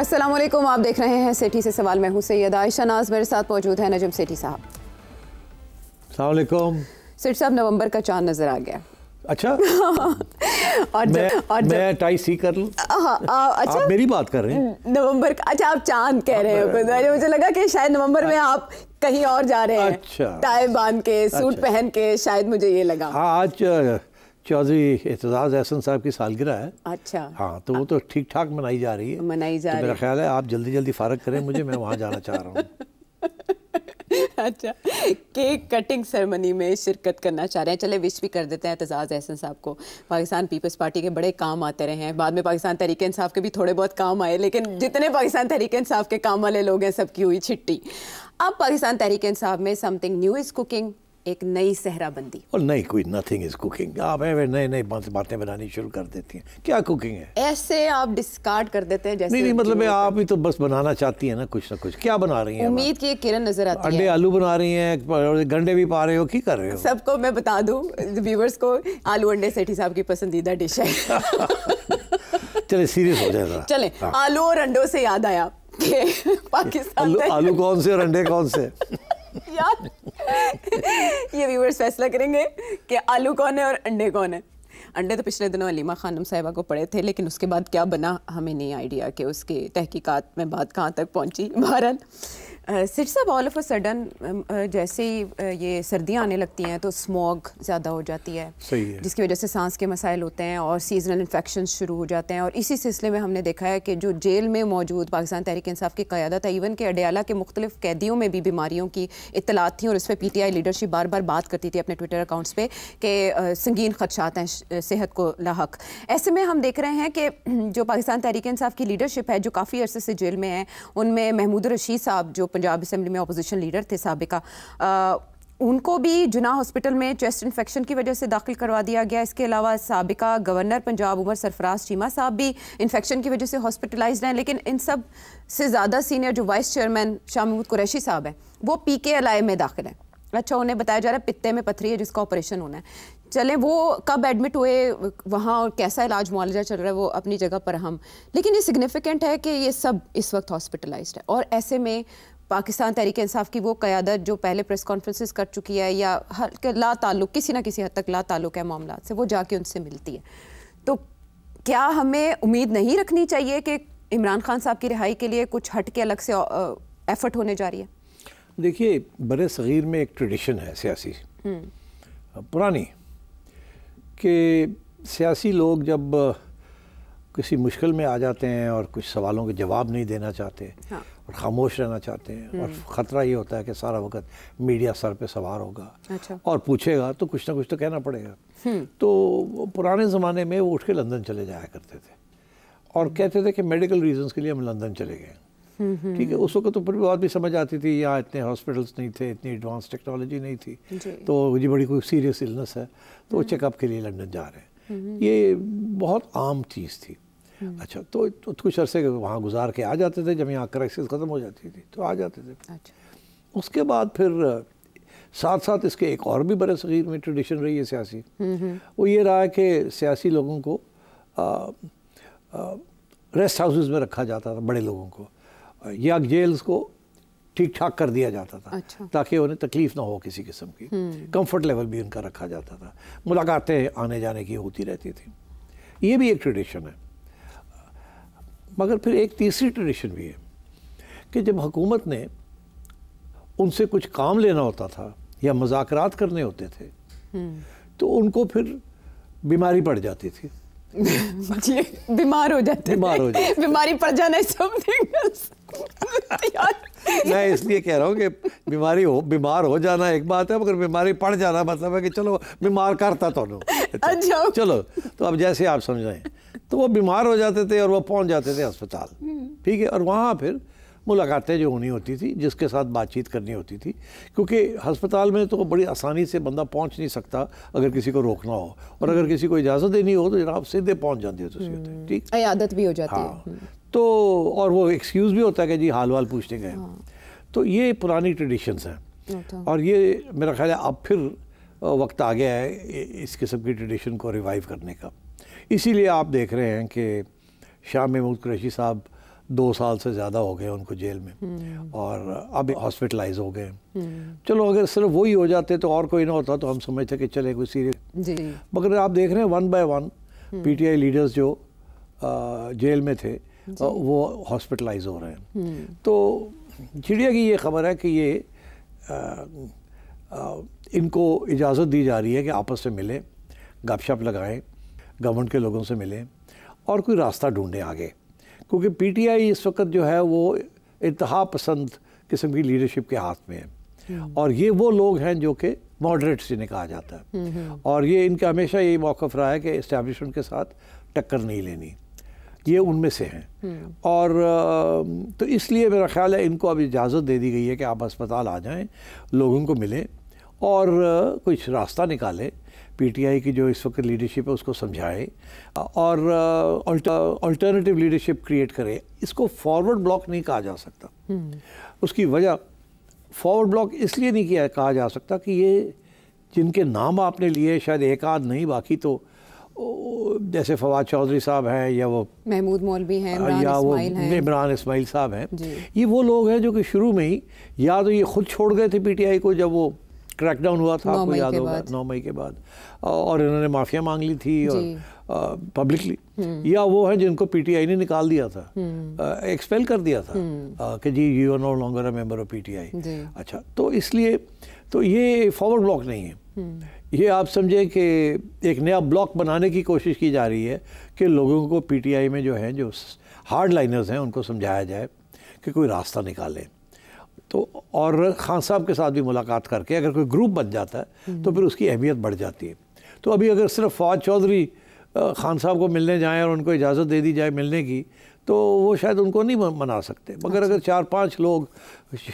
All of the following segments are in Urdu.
السلام علیکم، آپ دیکھ رہے ہیں سیٹھی سے سوال. میں ہوں سید عائشہ ناز، میرے ساتھ موجود ہیں نجم سیٹھی صاحب. السلام علیکم. سیٹھی صاحب، نومبر کا چاند نظر آ گیا. اچھا اور میں ٹائی سی کر لوں. اچھا آپ میری بات کر رہے ہیں نومبر کا. اچھا آپ چاند کہہ رہے ہیں، مجھے لگا کہ شاید نومبر میں آپ کہیں اور جا رہے ہیں. اچھا، ٹائی باندھ کے سوٹ پہن کے، شاید مجھے یہ لگا. ہاں آج چودھری اعتزاز احسن صاحب کی سالگرہ ہے. اچا ہاں تو وہ تو ٹھیک ٹھاک منائی جا رہی ہے. میرا خیال ہے آپ جلدی جلدی فارغ کریں مجھے، میں وہاں جانا چاہ رہا ہوں. اچھا، کیک کٹنگ سیرمنی میں شرکت کرنا چاہ رہے ہیں. چلے وش بھی کر دیتے ہیں اعتزاز احسن صاحب کو. پاکستان پیپلز پارٹی کے بڑے کام آتے رہے ہیں، بعد میں پاکستان تحریک انصاف کے بھی تھوڑے بہت کام آئے، لیکن جتنے پاکستان تحریک انصاف کے کام والے لوگ ہیں سب کی ہوئی چھٹی. اب پاکستان تحریک انصاف میں سم تھنگ نیو از کوکنگ، ایک نئی صحرا بندی. اور نہیں، کوئی نتھنگ از کوکنگ. آپ نئے باتیں بنانی شروع کر دیتی ہیں. کیا کوکنگ ہے؟ ایسے آپ ڈسکارڈ کر دیتے ہیں جیسے. نہیں مطلب آپ ہی تو بس بنانا چاہتی ہیں نا کچھ نہ کچھ. کیا بنا رہی ہیں؟ امید کی ایک کرن نظر آتی ہے. انڈے آلو بنا رہی ہیں، گنڈے بھی پا رہے ہو، کی کر رہے ہو؟ سب کو میں بتا دوں ویورز کو، آلو انڈے سیٹھی صاحب کی پسندیدہ ڈش ہے. چلے سیریس ہو جائے گا. چلے آلو اور انڈوں سے یاد آیا کہ پاکستان آلو کون سے اور انڈے کون سے؟ یار یہ ویورز فیصلہ کریں گے کہ آلو کون ہے اور انڈے کون ہے. انڈے تو پچھلے دنوں علیمہ خانم صاحبہ کو پڑے تھے، لیکن اس کے بعد کیا بنا ہمیں نہیں آئیڈیا کہ اس کی تحقیقات میں بات کہاں تک پہنچی. بہرحال سیٹھی صاحب، آل آف اے سڈن جیسے ہی یہ سردیاں آنے لگتی ہیں تو اسموگ زیادہ ہو جاتی ہے، جس کی وجہ سے سانس کے مسائل ہوتے ہیں اور سیزنل انفیکشن شروع ہو جاتے ہیں. اور اسی سلسلے میں ہم نے دیکھا ہے کہ جو جیل میں موجود پاکستان تحریک انصاف کی قیادت ہے، ایون کہ اڈیالہ کے مختلف قیدیوں میں بھی بیماریوں کی اطلاعات تھیں، اور اس پہ پی ٹی آئی لیڈرشپ بار بار بات کرتی تھی اپنے ٹویٹر اکاؤنٹس پہ کہ سنگین خدشات ہیں صحت کو لاحق. ایسے میں ہم دیکھ رہے ہیں کہ جو پاکستان تحریک انصاف کی لیڈرشپ ہے، جو کافی عرصے سے جیل میں ہیں، ان میں محمود رشید صاحب جو پنجاب اسمبلی میں اپوزیشن لیڈر تھے سابقہ، ان کو بھی جناح ہاسپٹل میں چیسٹ انفیکشن کی وجہ سے داخل کروا دیا گیا. اس کے علاوہ سابقہ گورنر پنجاب عمر سرفراز چیمہ صاحب بھی انفیکشن کی وجہ سے ہاسپٹلائزڈ ہیں. لیکن ان سب سے زیادہ سینئر جو وائس چیئرمین شاہ محمود قریشی صاحب ہیں، وہ پی کے ایل آئی میں داخل ہیں. اچھا، انہیں بتایا جا رہا ہے پتے میں پتھری ہے جس کا آپریشن ہونا ہے. چلیں وہ کب ایڈمٹ ہوئے وہاں اور کیسا علاج معالجہ چل رہا ہے وہ اپنی جگہ پر ہم، لیکن یہ سگنیفیکنٹ ہے کہ یہ سب اس وقت ہاسپٹلائزڈ ہے. اور ایسے میں پاکستان تحریک انصاف کی وہ قیادت جو پہلے پریس کانفرنسز کر چکی ہے یا لا تعلق کسی نہ کسی حد تک لا تعلق ہے معاملات سے، وہ جا کے ان سے ملتی ہے. تو کیا ہمیں امید نہیں رکھنی چاہیے کہ عمران خان صاحب کی رہائی کے لیے کچھ ہٹ کے الگ سے ایفرٹ ہونے جا رہی ہے؟ دیکھیے، بر صغیر میں ایک ٹریڈیشن ہے سیاسی پرانی، کہ سیاسی لوگ جب کسی مشکل میں آ جاتے ہیں اور کچھ سوالوں کے جواب نہیں دینا چاہتے اور خاموش رہنا چاہتے ہیں، اور خطرہ یہ ہوتا ہے کہ سارا وقت میڈیا سر پہ سوار ہوگا اور پوچھے گا تو کچھ نہ کچھ تو کہنا پڑے گا. تو پرانے زمانے میں وہ اٹھ کے لندن چلے جایا کرتے تھے اور کہتے تھے کہ میڈیکل ریزنز کے لیے ہم لندن چلے گئے. ٹھیک ہے، اس وقت تو پھر بھی بات بھی سمجھ آتی تھی، یہاں اتنے ہاسپٹلس نہیں تھے، اتنی ایڈوانس ٹیکنالوجی نہیں تھی، تو یہ بڑی کوئی سیریس النس ہے تو وہ چیک اپ کے لیے لندن جا رہے ہیں. یہ بہت عام چیز تھی. اچھا، تو کچھ عرصے وہاں گزار کے آ جاتے تھے، جب یہاں کرائسس ختم ہو جاتی تھی تو آ جاتے تھے. اس کے بعد پھر ساتھ ساتھ اس کے ایک اور بھی بر صغیر میں ٹریڈیشن رہی ہے سیاسی. وہ یہ رہا کہ سیاسی لوگوں کو ریسٹ ہاؤسز میں رکھا جاتا تھا، بڑے لوگوں کو، یا جیلز کو ٹھیک ٹھاک کر دیا جاتا تھا تاکہ انہیں تکلیف نہ ہو کسی قسم کی. کمفرٹ لیول بھی ان کا رکھا جاتا تھا، ملاقاتیں آنے جانے کی ہوتی رہتی تھی. یہ بھی ایک ٹریڈیشن ہے. مگر پھر ایک تیسری ٹریڈیشن بھی ہے کہ جب حکومت نے ان سے کچھ کام لینا ہوتا تھا یا مذاکرات کرنے ہوتے تھے تو ان کو پھر بیماری پڑ جاتی تھی. بیمار ہو جاتے، بیماری پڑ جانا میں اس لیے کہہ رہا ہوں کہ بیمار ہو جانا ایک بات ہے، مگر بیماری پڑ جانا مطلب ہے کہ چلو بیمار کرتا تو چلو تو اب جیسے آپ سمجھائیں. تو وہ بیمار ہو جاتے تھے اور وہ پہنچ جاتے تھے ہسپتال. ٹھیک ہے، اور وہاں پھر ملاقاتیں جو ہونی ہوتی تھی، جس کے ساتھ بات چیت کرنی ہوتی تھی، کیونکہ ہسپتال میں تو بڑی آسانی سے بندہ پہنچ نہیں سکتا اگر کسی کو روکنا ہو، اور اگر کسی کو اجازت دینی ہو تو جناب سیدھے پہنچ جاتے ہوتے ہیں. ٹھیک، عیادت بھی ہو جاتی ہے. تو اور وہ ایکسکیوز بھی ہوتا ہے کہ جی حال وال پوچھنے گئے. تو یہ پرانی ٹریڈیشنز ہیں، اور یہ میرا خیال ہے اب پھر وقت آ گیا ہے اس قسم کی ٹریڈیشن کو ریوائیو کرنے کا. اسی لیے آپ دیکھ رہے ہیں کہ شاہ محمود قریشی صاحب 2 سال سے زیادہ ہو گئے ان کو جیل میں اور اب ہاسپٹلائز ہو گئے. چلو اگر صرف وہی ہو جاتے تو اور کوئی نہ ہوتا تو ہم سمجھتے کہ چلے کوئی سیریس. مگر آپ دیکھ رہے ہیں 1 by 1 P T I leaders جو جیل میں تھے وہ ہاسپٹلائز ہو رہے ہیں. تو چڑیا کی یہ خبر ہے کہ یہ ان کو اجازت دی جا رہی ہے کہ آپس میں ملیں, گپ شپ لگائیں, گورنمنٹ کے لوگوں سے ملیں اور کوئی راستہ ڈھونڈیں آگے, کیونکہ پی ٹی آئی اس وقت جو ہے وہ انتہا پسند قسم کی لیڈرشپ کے ہاتھ میں ہے, اور یہ وہ لوگ ہیں جو کہ ماڈریٹس جنہیں کہا جاتا ہے, اور یہ ان کا ہمیشہ یہی موقف رہا ہے کہ اسٹیبلشمنٹ کے ساتھ ٹکر نہیں لینی, یہ ان میں سے ہیں. اور تو اس لیے میرا خیال ہے ان کو اب اجازت دے دی گئی ہے کہ آپ اسپتال آ جائیں, لوگوں کو ملیں اور کچھ راستہ نکالیں, پی ٹی آئی کی جو اس وقت لیڈرشپ ہے اس کو سمجھائے اور الٹرنیٹیو لیڈرشپ کریٹ کرے. اس کو فارورڈ بلاک نہیں کہا جا سکتا. اس کی وجہ فارورڈ بلاک اس لیے نہیں کہا جا سکتا کہ یہ جن کے نام آپ نے لیے شاید ایک آدھ نہیں, باقی تو جیسے فواد چودھری صاحب ہیں یا وہ محمود مولوی ہیں یا وہ عمران اسماعیل صاحب ہیں, یہ وہ لوگ ہیں جو کہ شروع میں ہی یا تو یہ خود چھوڑ گئے تھے پی ٹی آئی کو جب وہ کریک ڈاؤن ہوا تھا, آپ کو یاد ہوگا 9 مئی کے بعد, اور انہوں نے معافیا مانگ لی تھی اور پبلکلی, یا وہ ہیں جن کو پی ٹی آئی نے نکال دیا تھا, ایکسپیل کر دیا تھا کہ جی you are no longer a member of P T I. اچھا, تو اس لیے تو یہ فارورڈ بلاک نہیں ہے, یہ آپ سمجھیں کہ ایک نیا بلاک بنانے کی کوشش کی جا رہی ہے کہ لوگوں کو پی ٹی آئی میں جو ہیں جو ہارڈ لائنرز ہیں ان کو سمجھایا جائے کہ کوئی راستہ نکالیں. تو اور خان صاحب کے ساتھ بھی ملاقات کر کے اگر کوئی گروپ بن جاتا ہے تو پھر اس کی اہمیت بڑھ جاتی ہے. تو ابھی اگر صرف فواد چودھری خان صاحب کو ملنے جائیں اور ان کو اجازت دے دی جائے ملنے کی تو وہ شاید ان کو نہیں منا سکتے, مگر اگر 4-5 لوگ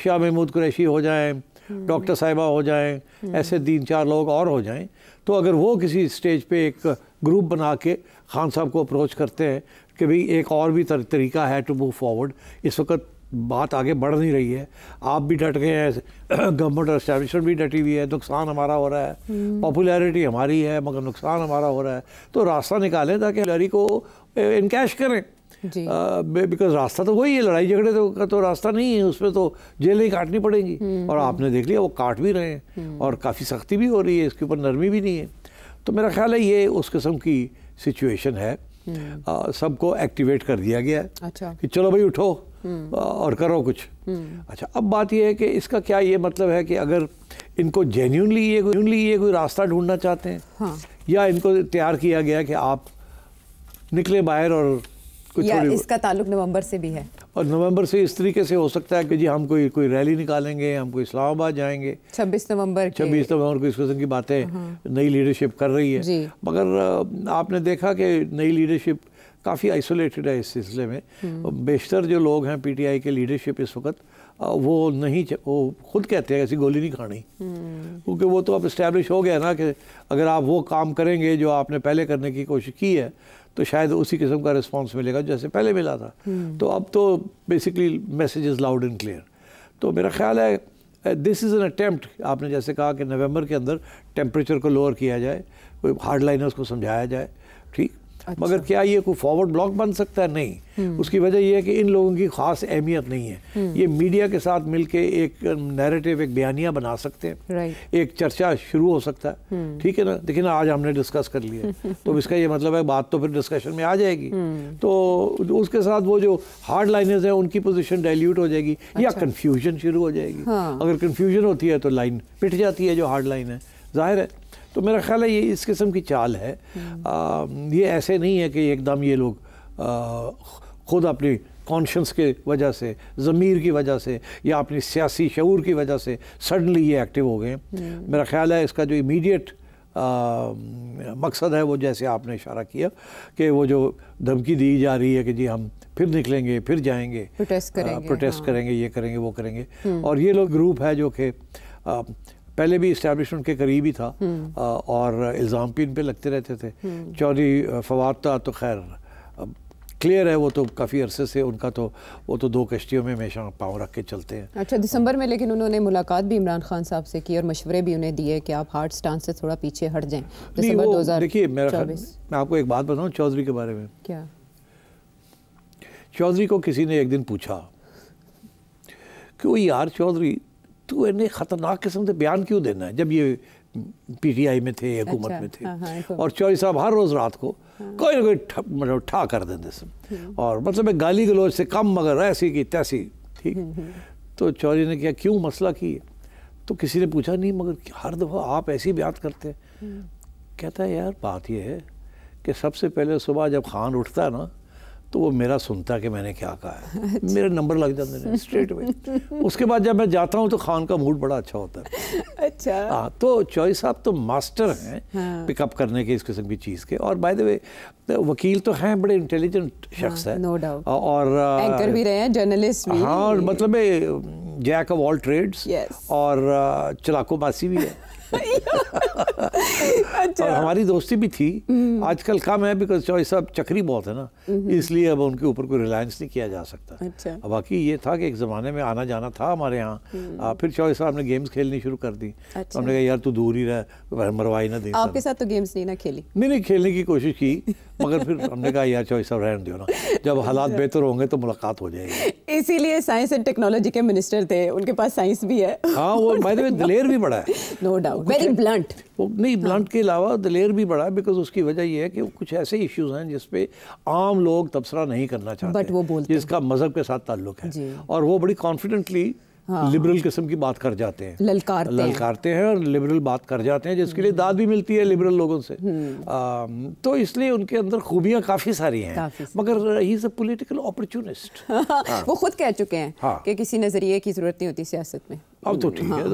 شاہ محمود قریشی ہو جائیں, ڈاکٹر صاحبہ ہو جائیں, ایسے 3-4 لوگ اور ہو جائیں, تو اگر وہ کسی سٹیج پہ ایک گروپ بنا کے خان صاحب کو اپروچ کرتے ہیں کہ بھئی ایک اور بھی طریقہ ہے ٹو موو فارورڈ, اس وقت بات آگے بڑھ نہیں رہی ہے, آپ بھی ڈٹ گئے ہیں, گورنمنٹ اور اسٹیبلشمنٹ بھی ڈٹی ہوئی ہے, نقصان ہمارا ہو رہا ہے, پاپولیرٹی ہماری ہے مگر نقصان ہمارا ہو رہا ہے, تو راستہ نکالیں تاکہ لڑائی کو انکیش کریں. بیکاز راستہ تو وہی ہے, لڑائی جھگڑے کا تو راستہ نہیں ہے, اس میں تو جیلیں کاٹنی پڑیں گی, اور آپ نے دیکھ لیا وہ کاٹ بھی رہے ہیں اور کافی سختی بھی ہو رہی ہے, اس کے اوپر نرمی بھی نہیں ہے. تو میرا خیال ہے یہ اس قسم کی سچویشن ہے. سب کو ایکٹیویٹ کر دیا گیا ہے کہ چلو بھائی اٹھو اور کرو کچھ. اچھا, اب بات یہ ہے کہ اس کا کیا یہ مطلب ہے کہ اگر ان کو جینیونلی یہ کوئی راستہ ڈھونڈنا چاہتے ہیں, یا ان کو تیار کیا گیا کہ آپ نکلے باہر اور یا اس کا تعلق نومبر سے بھی ہے, اور نومبر سے اس طریقے سے ہو سکتا ہے کہ جی ہم کوئی ریلی نکالیں گے, ہم کوئی اسلام آباد جائیں گے 26 نومبر کو, اس قسم کی باتیں نئی لیڈرشپ کر رہی ہے. مگر آپ نے دیکھا کہ نئی لیڈرشپ کافی آئسولیٹڈ ہے اس سلسلے میں. بیشتر جو لوگ ہیں پی ٹی آئی کے لیڈرشپ اس وقت وہ خود کہتے ہیں ایسی گولی نہیں کھانی, کیونکہ وہ تو اب اسٹیبلش ہو گیا نا کہ اگر آپ وہ کام کریں گے جو آپ نے پہلے کرنے کی کوشش کی ہے تو شاید اسی قسم کا رسپانس ملے گا جیسے پہلے ملا تھا. تو اب تو basically message is loud and clear. تو میرا خیال ہے دس از این اٹیمپٹ, آپ نے جیسے کہا کہ نومبر کے اندر ٹیمپریچر کو لوور کیا جائے, کوئی ہارڈ لائنرز کو سمجھایا جائے, ٹھیک. مگر کیا یہ کوئی فارورڈ بلاک بن سکتا ہے؟ نہیں. اس کی وجہ یہ ہے کہ ان لوگوں کی خاص اہمیت نہیں ہے. یہ میڈیا کے ساتھ مل کے ایک نیریٹو, ایک بیانیہ بنا سکتے ہیں, ایک چرچا شروع ہو سکتا ہے, ٹھیک ہے نا. لیکن آج ہم نے ڈسکس کر لیا تو اس کا یہ مطلب ہے بات تو پھر ڈسکشن میں آ جائے گی, تو اس کے ساتھ وہ جو ہارڈ لائنرز ہیں ان کی پوزیشن ڈائلیوٹ ہو جائے گی یا کنفیوژن شروع ہو جائے گی. اگر کنفیوژن ہوتی ہے تو لائن پٹ جاتی ہے جو ہارڈ لائن ہے, ظاہر ہے. تو میرا خیال ہے یہ اس قسم کی چال ہے. یہ ایسے نہیں ہے کہ ایک دم یہ لوگ خود اپنی کانشنس کے وجہ سے, ضمیر کی وجہ سے یا اپنی سیاسی شعور کی وجہ سے سڈنلی یہ ایکٹیو ہو گئے. میرا خیال ہے اس کا جو امیڈیٹ مقصد ہے وہ جیسے آپ نے اشارہ کیا کہ وہ جو دھمکی دی جا رہی ہے کہ جی ہم پھر نکلیں گے, پھر جائیں گے, پروٹیسٹ کریں گے, یہ کریں گے, وہ کریں گے. اور یہ لوگ گروپ ہے جو کہ پہلے بھی اسٹیبلشمنٹ کے قریب ہی تھا اور الزام بھی ان پہ لگتے رہتے تھے. چودھری فواد تھا تو خیر کلیئر ہے, وہ تو کافی عرصے سے ان کا تو وہ تو 2 کشتیوں میں ہمیشہ پاؤں رکھ کے چلتے ہیں. اچھا, دسمبر میں لیکن انہوں نے ملاقات بھی عمران خان صاحب سے کی اور مشورے بھی انہیں دیے کہ آپ ہارڈ سٹانس سے تھوڑا پیچھے ہٹ جائیں. دسمبر 2024. دیکھیے میں آپ کو ایک بات بتاؤں چودھری کے بارے میں. کیا؟ چودھری کو کسی نے ایک دن پوچھا کہ وہ یار چودھری تو انہیں خطرناک قسم سے بیان کیوں دینا ہے، جب یہ پی ٹی آئی میں تھے، حکومت میں تھے، اور چودھری صاحب ہر روز رات کو کوئی نہ کوئی ٹھا کر دیتے سن، اور مطلب گالی گلوچ سے کم مگر ایسی کی تیسی، ٹھیک. تو چودھری نے کیا کیوں مسئلہ کی؟ تو کسی نے پوچھا نہیں مگر ہر دفعہ آپ ایسی بیان کرتے ہیں. کہتا ہے یار بات یہ ہے کہ سب سے پہلے صبح جب خان اٹھتا ہے نا تو وہ میرا سنتا ہے کہ میں نے کیا کہا ہے، میرے نمبر لگ جاتے ہیں اسٹریٹ وے. اس کے بعد جب میں جاتا ہوں تو خان کا موڈ بڑا اچھا ہوتا ہے. اچھا ہاں، تو چودھری صاحب تو ماسٹر ہیں پک اپ کرنے کے اس قسم کی چیز کے. اور بائی دا وے وکیل تو ہیں، بڑے انٹیلیجنٹ شخص ہے، نو ڈاؤٹ، اور اینکر بھی رہے ہیں، جرنلسٹ بھی. ہاں، مطلب جیک آف آل ٹریڈس، اور چلاکو باسی بھی ہے. اور ہماری دوستی بھی تھی، آج کل کم ہے بیکاز چودھری صاحب چکری بہت ہے نا، اس لیے اب ان کے اوپر کوئی ریلائنس نہیں کیا جا سکتا. باقی یہ تھا کہ ایک زمانے میں آنا جانا تھا ہمارے یہاں. پھر چودھری صاحب نے گیمز کھیلنی شروع کر دی. ہم نے کہا یار تو دور ہی رہ، مروائی نہ دیں. آپ کے ساتھ تو گیمز نہیں نہ کھیلی؟ نہیں کھیلنے کی کوشش کی، مگر پھر ہم نے کہا یار چودھری صاحب رہنے دو نا، جب حالات بہتر ہوں گے تو ملاقات ہو جائے گی. اسی لیے سائنس اینڈ ٹیکنالوجی کے منسٹر تھے، ان کے پاس سائنس بھی ہے. ہاں، وہ بائی دا وے دلیر بھی بڑا ہے، نو ڈاؤٹ، ویری بلنٹ. نہیں، بلنٹ کے علاوہ دلیر بھی بڑا ہے، بیکاز اس کی وجہ یہ ہے کہ کچھ ایسے ایشوز ہیں جس پہ عام لوگ تبصرہ نہیں کرنا چاہتے، بٹ وہ بولتے جس کا مذہب کے ساتھ تعلق ہے، اور وہ بڑی کانفیڈنٹلی لبرل قسم کی بات کر جاتے ہیں، للکارتے ہیں اور لبرل بات کر جاتے ہیں، جس کے لیے داد بھی ملتی ہے لبرل لوگوں سے. تو اس لیے ان کے اندر خوبیاں کافی ساری ہیں، مگر ہی از اے پولیٹیکل اپرچونسٹ. وہ خود کہہ چکے ہیں کہ کسی نظریے کی ضرورت نہیں ہوتی سیاست میں. اب تو ٹھیک ہے،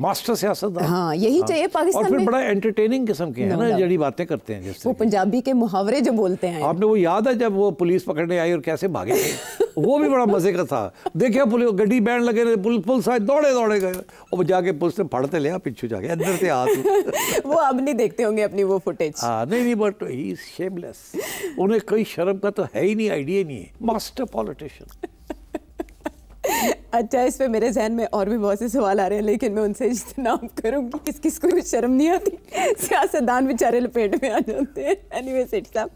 ماسٹر سیاست، ہاں یہی چاہیے پاکستان میں. اور پھر بڑا انٹرٹیننگ قسم کے ہیں نا، جڑی باتیں کرتے ہیں، جس وہ پنجابی کے محاورے جو بولتے ہیں. آپ نے وہ یاد ہے جب وہ پولیس پکڑنے آئی اور کیسے بھاگے تھے؟ وہ بھی بڑا مزے کا تھا. دیکھا پولیس گڈی بینڈ لگے، پولیس آئے دوڑے گئے، اور جا کے پولیس نے پھڑتے لیا پیچھے جا کے اندر سے ہاتھ. وہ اب نہیں دیکھتے ہوں گے اپنی وہ فوٹیج. ہاں نہیں، بٹ ہی از شیم لیس. انہیں کوئی شرم کا تو ہے ہی نہیں، آئیڈیا ہی نہیں ہے. Master politician. اچھا، اس پہ میرے ذہن میں اور بھی بہت سے سوال آ رہے ہیں، لیکن میں ان سے اجتناب کروں گی. کس کو شرم نہیں آتی؟ سیاستدان بیچارے لپیٹ میں آ جاتے ہیں. اینی وے سیٹھ صاحب،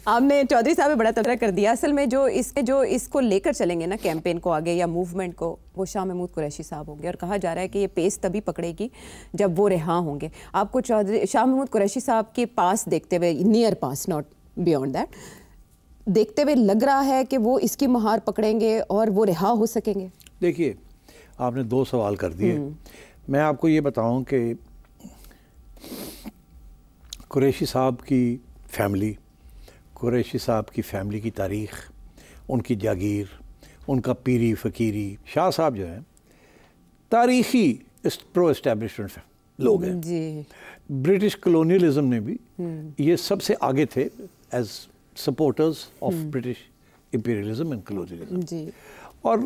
آپ نے چودھری صاحب نے بڑا تبصرہ کر دیا. اصل میں جو اس کو لے کر چلیں گے نا کیمپین کو آگے یا موومنٹ کو، وہ شاہ محمود قریشی صاحب ہوں گے، اور کہا جا رہا ہے کہ یہ پیس تبھی پکڑے گی جب وہ رہا ہوں گے. آپ کو شاہ محمود قریشی صاحب کے پاس دیکھتے ہوئے، near pass not beyond that, دیکھتے ہوئے لگ رہا ہے کہ وہ اس کی مہار پکڑیں گے اور وہ رہا ہو سکیں گے؟ دیکھیے، آپ نے 2 سوال کر دیے. میں آپ کو یہ بتاؤں کہ قریشی صاحب کی فیملی، قریشی صاحب کی فیملی کی تاریخ، ان کی جاگیر، ان کا پیری فقیری. شاہ صاحب جو ہیں تاریخی پرو اسٹیبلشمنٹ لوگ ہیں. جی، برٹش کلونیلزم نے بھی یہ سب سے آگے تھے as supporters of British imperialism and colonialism. جی، اور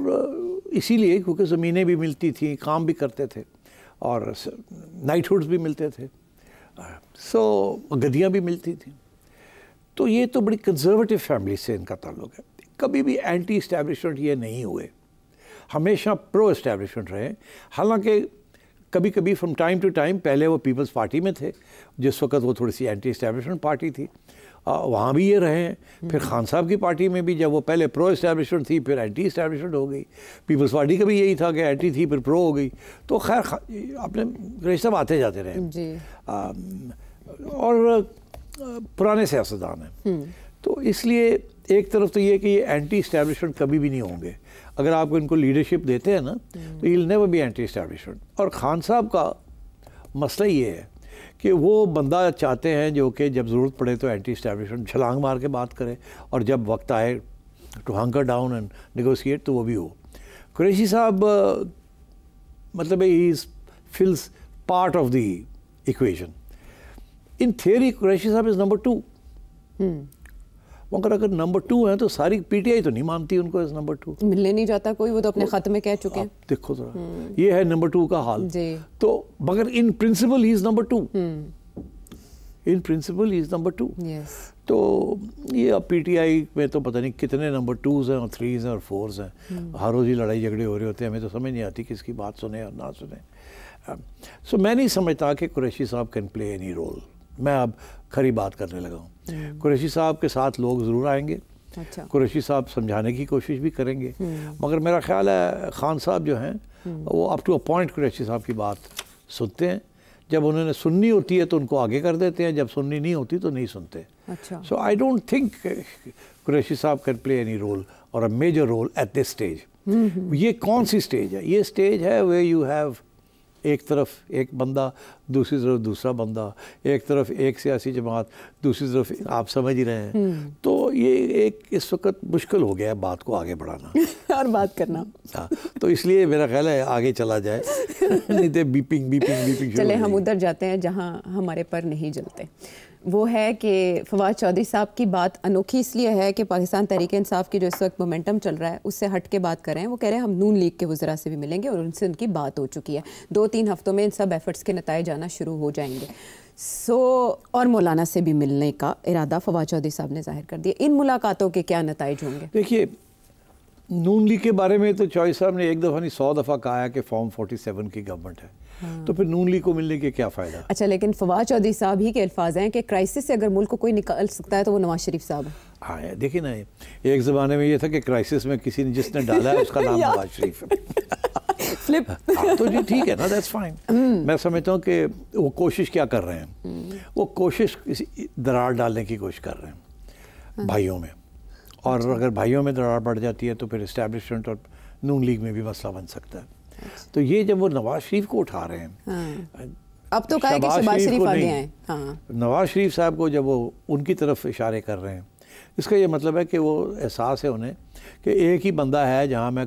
اسی لیے کیونکہ زمینیں بھی ملتی تھیں، کام بھی کرتے تھے، اور نائٹ ہوڈز بھی ملتے تھے، سو گدیاں بھی ملتی تھیں. تو یہ تو بڑی کنزرویٹو فیملی سے ان کا تعلق ہے. کبھی بھی اینٹی اسٹیبلشمنٹ یہ نہیں ہوئے، ہمیشہ پرو اسٹیبلشمنٹ رہے. حالانکہ کبھی کبھی فرام ٹائم ٹو ٹائم، پہلے وہ پیپلز پارٹی میں تھے، جس وقت وہ تھوڑی سی اینٹی اسٹیبلشمنٹ پارٹی تھی، وہاں بھی یہ رہے ہیں. پھر خان صاحب کی پارٹی میں بھی جب وہ پہلے پرو اسٹیبلشمنٹ تھی، پھر اینٹی اسٹیبلشمنٹ ہو گئی. پیپلز پارٹی کا بھی یہی تھا کہ اینٹی تھی پھر پرو ہو گئی. تو خیر اپنے قریشی صاحب آتے جاتے رہے. جی، اور پرانے سیاستدان ہیں. تو اس لیے ایک طرف تو یہ کہ یہ اینٹی اسٹیبلشمنٹ کبھی بھی نہیں ہوں گے. اگر آپ ان کو لیڈرشپ دیتے ہیں نا تو he will never be anti establishment. اور خان صاحب کا مسئلہ یہ ہے کہ وہ بندہ چاہتے ہیں جو کہ جب ضرورت پڑے تو اینٹی اسٹیبلشمنٹ چھلانگ مار کے بات کرے، اور جب وقت آئے to hunker down and negotiate تو وہ بھی ہو. قریشی صاحب مطلب he fills part of the equation. In theory Qureshi صاحب از نمبر 2. مگر اگر نمبر 2 ہیں تو ساری پی ٹی آئی تو نہیں مانتی ان کو از نمبر 2. ملنے نہیں جاتا کوئی، وہ تو اپنے خط میں کہہ چکے ہیں. دیکھو ذرا، یہ ہے نمبر 2 کا حال. جی، تو مگر in principle he is number 2. In principle he is number 2. یس. تو یہ اب پی ٹی آئی میں تو پتہ نہیں کتنے نمبر 2s ہیں اور 3s ہیں اور 4s ہیں. ہر روز ہی لڑائی جھگڑے ہو رہے ہوتے ہیں، ہمیں تو سمجھ نہیں آتی کس کی بات سنیں اور نہ سنیں. سو میں نہیں سمجھتا کہ قریشی صاحب کین پلے اینی رول. میں اب کھری بات کرنے لگا ہوں. قریشی صاحب کے ساتھ لوگ ضرور آئیں گے، قریشی صاحب سمجھانے کی کوشش بھی کریں گے، مگر میرا خیال ہے خان صاحب جو ہیں وہ up to a point Qureshi صاحب کی بات سنتے ہیں، جب انہوں نے سننی ہوتی ہے تو ان کو آگے کر دیتے ہیں، جب سننی نہیں ہوتی تو نہیں سنتے. So I don't think Qureshi صاحب can play any role or a major role at this stage. یہ کون سی اسٹیج ہے؟ یہ اسٹیج ہے وے یو ہیو ایک طرف ایک بندہ، دوسری طرف دوسرا بندہ، ایک طرف ایک سیاسی جماعت، دوسری طرف آپ سمجھ ہی رہے ہیں. تو یہ ایک اس وقت مشکل ہو گیا ہے بات کو آگے بڑھانا اور بات کرنا. ہاں، تو اس لیے میرا خیال ہے آگے چلا جائے، نہیں تو بیپنگ. چلے ہم ادھر جاتے ہیں جہاں ہمارے پر نہیں جلتے. وہ ہے کہ فواد چودھری صاحب کی بات انوکھی اس لیے ہے کہ پاکستان تحریک انصاف کی جو اس وقت مومنٹم چل رہا ہے اس سے ہٹ کے بات کر رہے ہیں. وہ کہہ رہے ہیں ہم نون لیگ کے وزراء سے بھی ملیں گے اور ان سے ان کی بات ہو چکی ہے. 2-3 ہفتوں میں ان سب ایفرٹس کے نتائج آنا شروع ہو جائیں گے. اور مولانا سے بھی ملنے کا ارادہ فواد چودھری صاحب نے ظاہر کر دیا. ان ملاقاتوں کے کیا نتائج ہوں گے؟ دیکھیے، نون لیگ کے بارے میں تو چودھری صاحب نے ایک دفعہ نہیں 100 دفعہ کہا ہے کہ فارم 47 کی گورنمنٹ ہے، تو پھر نون لیگ کو ملنے کے کیا فائدہ؟ اچھا، لیکن فواد چودھری صاحب ہی کے الفاظ ہیں کہ کرائسس سے اگر ملک کو کوئی نکال سکتا ہے تو وہ نواز شریف صاحب ہے. ہاں دیکھیں نا، ایک زمانے میں یہ تھا کہ کرائسس میں کسی نے جس نے ڈالا ہے اس کا نام نواز شریف ہے. فلپ. تو جی ٹھیک ہے نا، دیٹس فائن. میں سمجھتا ہوں کہ وہ کوشش کیا کر رہے ہیں، وہ کوشش کسی درار ڈالنے کی کوشش کر رہے ہیں بھائیوں میں، اور اگر بھائیوں میں درار پڑ جاتی ہے تو پھر اسٹیبلشمنٹ اور نون لیگ میں بھی مسئلہ بن سکتا ہے. تو یہ جب وہ نواز شریف کو اٹھا رہے ہیں، اب تو کہا ہے کہ شہباز شریف آگے ہیں. نواز شریف صاحب کو جب وہ ان کی طرف اشارے کر رہے ہیں، اس کا یہ مطلب ہے کہ وہ احساس ہے انہیں کہ ایک ہی بندہ ہے جہاں میں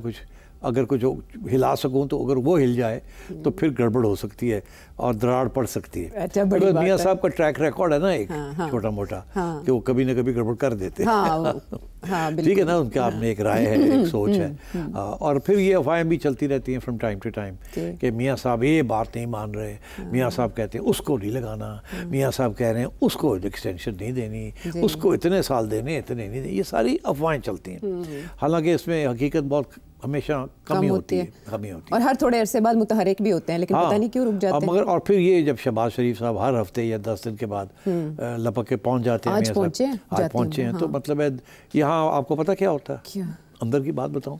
اگر کچھ ہلا سکوں تو اگر وہ ہل جائے تو پھر گڑبڑ ہو سکتی ہے اور دراڑ پڑ سکتی ہے. میاں صاحب کا ٹریک ریکارڈ ہے نا ایک چھوٹا موٹا کہ وہ کبھی نہ کبھی گڑبڑ کر دیتے ہیں. ٹھیک ہے نا، ان کا آپ نے ایک رائے ہے، ایک سوچ ہے. اور پھر یہ افواہیں بھی چلتی رہتی ہیں فرام ٹائم ٹو ٹائم کہ میاں صاحب یہ بات نہیں مان رہے، میاں صاحب کہتے ہیں اس کو نہیں لگانا، میاں صاحب کہہ رہے ہیں اس کو ایکسٹینشن نہیں دینی، اس کو اتنے سال دینے، اتنے نہیں دینے. یہ ساری افواہیں چلتی ہیں، حالانکہ اس میں حقیقت بہت ہمیشہ کمی ہوتی ہے. اور ہر تھوڑے عرصے بعد متحرک بھی ہوتے ہیں، لیکن پتہ نہیں کیوں رک جاتے ہیں. مگر اور پھر یہ جب شہباز شریف صاحب ہر ہفتے یا 10 دن کے بعد لپک کے پہنچ جاتے ہیں، آج پہنچے ہیں، تو مطلب ہے یہاں آپ کو پتہ کیا ہوتا ہے؟ اندر کی بات بتاؤں،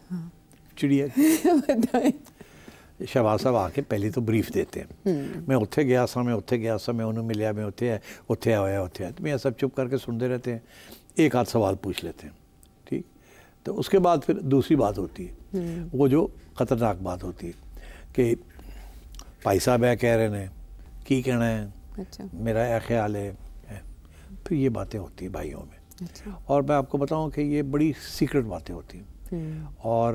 چڑیا شہباز صاحب آ کے پہلے تو بریف دیتے ہیں، میں اتھے گیا سا، میں انہوں ملیا، میں اتھے آیا. تو میں سب چپ کر کے سنتے رہتے ہیں، ایک آدھ سوال پوچھ لیتے ہیں، ٹھیک. تو اس کے بعد پھر دوسری بات ہوتی ہے، وہ جو خطرناک بات ہوتی ہے کہ بھائی صاحب ہے کہہ رہے ہیں کی کہنا ہے، میرا یہ خیال ہے. پھر یہ باتیں ہوتی ہیں بھائیوں میں، اور میں آپ کو بتاؤں کہ یہ بڑی سیکرٹ باتیں ہوتی ہیں. اور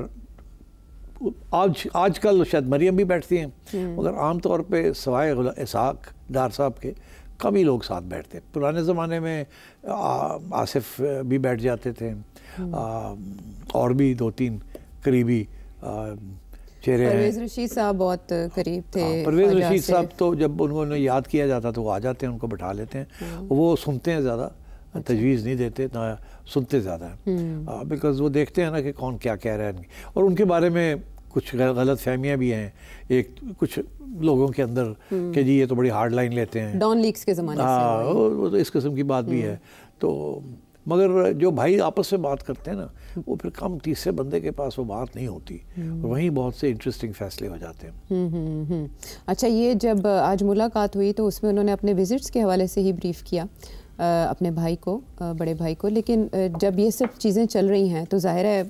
آج کل شاید مریم بھی بیٹھتی ہیں، مگر عام طور پہ سوائے اسحاق ڈار صاحب کے کم ہی لوگ ساتھ بیٹھتے ہیں. پرانے زمانے میں آصف بھی بیٹھ جاتے تھے، اور بھی 2-3 قریبی چہرے ہیں. پرویز رشید صاحب بہت قریب تھے. پرویز رشید صاحب تو جب انہوں نے یاد کیا جاتا تو وہ آ جاتے ہیں، ان کو بٹھا لیتے ہیں. وہ سنتے ہیں زیادہ، تجویز نہیں دیتے، نہ سنتے زیادہ ہیں، بیکاز وہ دیکھتے ہیں نا کہ کون کیا کہہ رہا ہے. اور ان کے بارے میں کچھ غلط فہمیاں بھی ہیں کچھ لوگوں کے اندر کہ جی یہ تو بڑی ہارڈ لائن لیتے ہیں، ڈان لیگز کے زمانے سے، وہ تو اس قسم کی بات بھی ہے. تو مگر جو بھائی آپس میں بات کرتے ہیں نا، وہ پھر کم تیسرے بندے کے پاس وہ بات نہیں ہوتی، اور وہیں بہت سے انٹرسٹنگ فیصلے ہو جاتے ہیں. اچھا، یہ جب آج ملاقات ہوئی تو اس میں انہوں نے اپنے وزٹس کے حوالے سے ہی بریف کیا اپنے بھائی کو، بڑے بھائی کو. لیکن جب یہ سب چیزیں چل رہی ہیں تو ظاہر ہے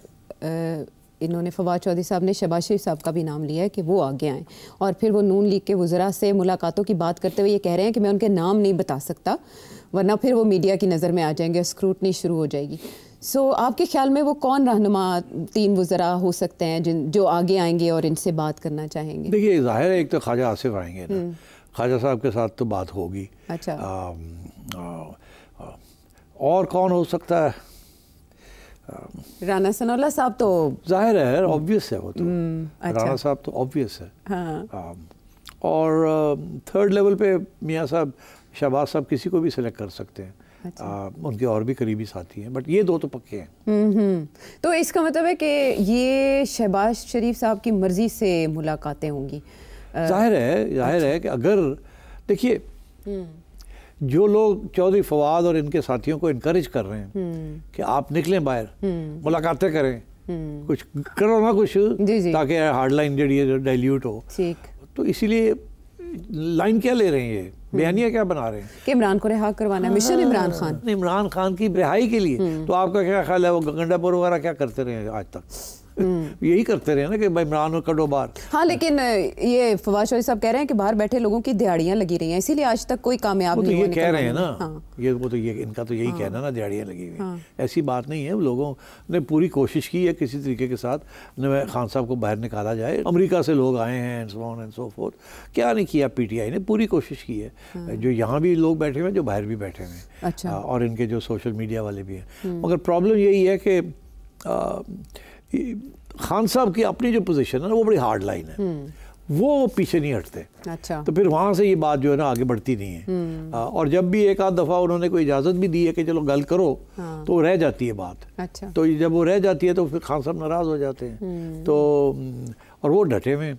انہوں نے فواد چودھری صاحب نے شہباز شریف صاحب کا بھی نام لیا ہے کہ وہ آگے آئیں، اور پھر وہ نون لیگ کے وزراء سے ملاقاتوں کی بات کرتے ہوئے یہ کہہ رہے ہیں کہ میں ان کے نام نہیں بتا سکتا ورنہ پھر وہ میڈیا کی نظر میں آ جائیں گے، اسکروٹنی شروع ہو جائے گی. سو آپ کے خیال میں وہ کون رہنما 3 وزراء ہو سکتے ہیں جو آگے آئیں گے اور ان سے بات کرنا چاہیں گے؟ دیکھیے ظاہر ہے ایک تو خواجہ آصف آئیں گے نا، خواجہ صاحب کے ساتھ تو بات ہوگی. اچھا، اور کون ہو سکتا ہے؟ رانا ثناء اللہ صاحب تو ظاہر ہے، آبویس ہے وہ تو. رانا صاحب تو آبویس ہے. اور 3rd لیول پہ میاں صاحب شہباز صاحب کسی کو بھی سلیکٹ کر سکتے ہیں. ان کے اور بھی قریبی ساتھی ہیں، بٹ یہ 2 تو پکے ہیں. تو اس کا مطلب ہے کہ یہ شہباز شریف صاحب کی مرضی سے ملاقاتیں ہوں گی. ظاہر ہے کہ اگر دیکھیے جو لوگ چودھری فواد اور ان کے ساتھیوں کو انکریج کر رہے ہیں کہ آپ نکلیں باہر، ملاقاتیں کریں، کچھ کرو نا کچھ تاکہ ہارڈ لائن جڑی ہے ڈائلیوٹ ہو، تو اسی لیے لائن کیا لے رہے ہیں، یہ بیانیہ کیا بنا رہے ہیں کہ عمران کو رہا کروانا ہے، مشن عمران خان کی رہائی کے لیے. تو آپ کا کیا خیال ہے وہ گنڈا پور وغیرہ کیا کرتے رہے آج تک؟ یہی کرتے رہے نا کہ بھائی عمران کو کڈو باہر. ہاں لیکن یہ فواد چودھری صاحب کہہ رہے ہیں کہ باہر بیٹھے لوگوں کی دیہڑیاں لگی رہی ہیں، اسی لیے آج تک کوئی کامیاب نہیں ہوا. یہ کہہ رہے ہیں نا، وہ تو یہ ان کا تو یہی کہنا نا دیہڑیاں لگی ہوئی. ایسی بات نہیں ہے، لوگوں نے پوری کوشش کی ہے کسی طریقے کے ساتھ خان صاحب کو باہر نکالا جائے. امریکہ سے لوگ آئے ہیں and so on and so forth. کیا نہیں کیا پی ٹی آئی نے، پوری کوشش کی ہے. جو یہاں بھی لوگ بیٹھے ہوئے ہیں، جو باہر بھی بیٹھے ہوئے ہیں، اور ان کے جو سوشل میڈیا والے بھی ہیں. مگر پرابلم یہی ہے کہ خان صاحب کی اپنی جو پوزیشن ہے نا وہ بڑی ہارڈ لائن ہے، وہ پیچھے نہیں ہٹتے. تو پھر وہاں سے یہ بات جو ہے نا آگے بڑھتی نہیں ہے. اور جب بھی ایک آدھ دفعہ انہوں نے کوئی اجازت بھی دی ہے کہ چلو گل کرو، تو رہ جاتی ہے بات. تو جب وہ رہ جاتی ہے تو پھر خان صاحب ناراض ہو جاتے ہیں. تو اور وہ ڈٹے ہوئے.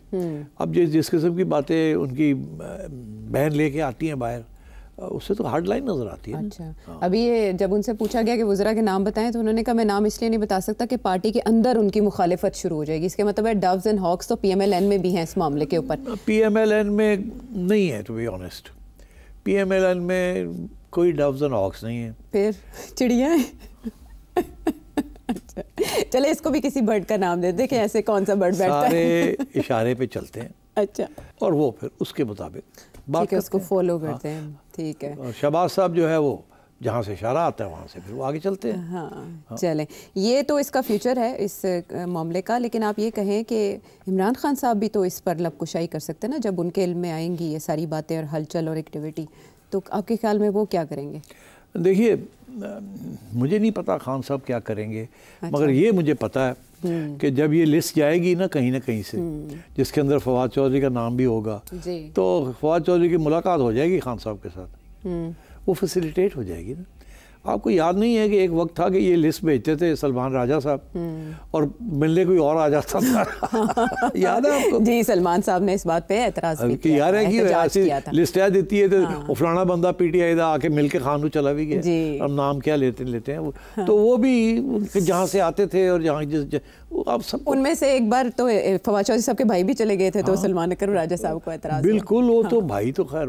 اب جس قسم کی باتیں ان کی بہن لے کے آتی ہیں باہر، اس سے تو ہارڈ لائن نظر آتی ہے. اچھا، ابھی یہ جب ان سے پوچھا گیا کہ وزراء کے نام بتائیں تو انہوں نے کہا میں نام اس لیے نہیں بتا سکتا کہ پارٹی کے اندر ان کی مخالفت شروع ہو جائے گی. اس کے مطلب ہے ڈوز اینڈ ہاکس تو پی ایم ایل این میں بھی ہیں اس معاملے کے اوپر. پی ایم ایل این میں نہیں ہے، to be honest. P M L N میں کوئی ڈوز اینڈ ہاکس نہیں ہے، پھر چڑیاں ہیں. اچھا چلے اس کو بھی کسی برڈ کا نام دے دیں کہ ایسے کون سا برڈ بیٹھتا ہے. سارے اشارے پہ چلتے ہیں. اچھا، اور وہ پھر اس کے مطابق بات اس کو فالو کرتے ہیں. ٹھیک ہے. شہباز صاحب جو ہے وہ جہاں سے اشارہ آتا ہے وہاں سے پھر وہ آگے چلتے ہیں. ہاں چلیں، یہ تو اس کا فیوچر ہے اس معاملے کا. لیکن آپ یہ کہیں کہ عمران خان صاحب بھی تو اس پر لب کشائی کر سکتے ہیں نا، جب ان کے علم میں آئیں گی یہ ساری باتیں اور ہلچل اور ایکٹیویٹی، تو آپ کے خیال میں وہ کیا کریں گے؟ دیکھیے مجھے نہیں پتا خان صاحب کیا کریں گے، مگر یہ مجھے پتا ہے کہ جب یہ لسٹ جائے گی نا کہیں نہ کہیں سے جس کے اندر فواد چودھری کا نام بھی ہوگا، تو فواد چودھری کی ملاقات ہو جائے گی خان صاحب کے ساتھ، وہ فیسیلیٹیٹ ہو جائے گی نا. آپ کو یاد نہیں ہے کہ ایک وقت تھا کہ یہ لسٹ بھیجتے تھے سلمان راجہ صاحب اور ملنے کوئی اور آ جاتا تھا؟ یاد ہے آپ کو؟ جی کہ سلمان صاحب نے اس بات پہ اعتراض بھی کیا. یار ہے کہ ایسی لسٹ دیتی ہے تو فلانا بندہ پی ٹی آئی دا آ کے مل کے خان چلا بھی گیا، اب نام کیا لیتے ہیں وہ. تو وہ بھی جہاں سے آتے تھے اور جہاں اب سب ان میں سے ایک بار تو فواد چودھری صاحب کے بھائی بھی چلے گئے تھے، تو سلمان اکرم راجہ صاحب کو اعتراض. بالکل، وہ تو بھائی تو خیر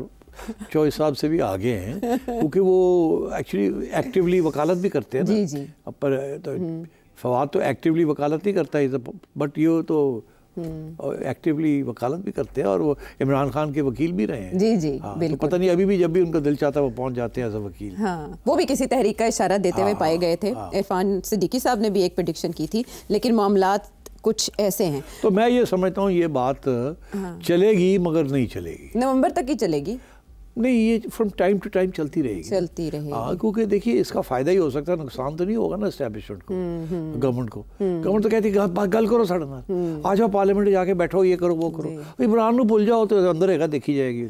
چودھری صاحب سے بھی آگے ہیں کیونکہ وہ ایکچولی ایکٹیولی وکالت بھی کرتے ہیں نا. جی پر فواد تو ایکٹیولی وکالت نہیں کرتا ہے، بٹ یہ تو ایکٹیولی وکالت بھی کرتے ہیں اور وہ عمران خان کے وکیل بھی رہے ہیں. جی بالکل. پتہ نہیں ابھی بھی جب بھی ان کا دل چاہتا ہے وہ پہنچ جاتے ہیں ایز اے وکیل. ہاں، وہ بھی کسی تحریک کا اشارہ دیتے ہوئے پائے گئے تھے. عرفان صدیقی صاحب نے بھی ایک پریڈکشن کی تھی، لیکن معاملات کچھ ایسے ہیں. تو میں یہ سمجھتا ہوں یہ بات چلے گی مگر نہیں چلے گی، نومبر تک ہی چلے گی. نہیں، یہ فرام ٹائم ٹو ٹائم چلتی رہے گی. ہاں، کیونکہ دیکھیے اس کا فائدہ ہی ہو سکتا ہے، نقصان تو نہیں ہوگا نا اسٹیبلشمنٹ کو، گورنمنٹ کو. گورنمنٹ تو کہتی ہے گل کرو ساڑھے نال، آ جاؤ پارلیمنٹ جا کے بیٹھو، یہ کرو وہ کرو. عمران نو بھول جاؤ تو اندر ہے گا دیکھی جائے گی.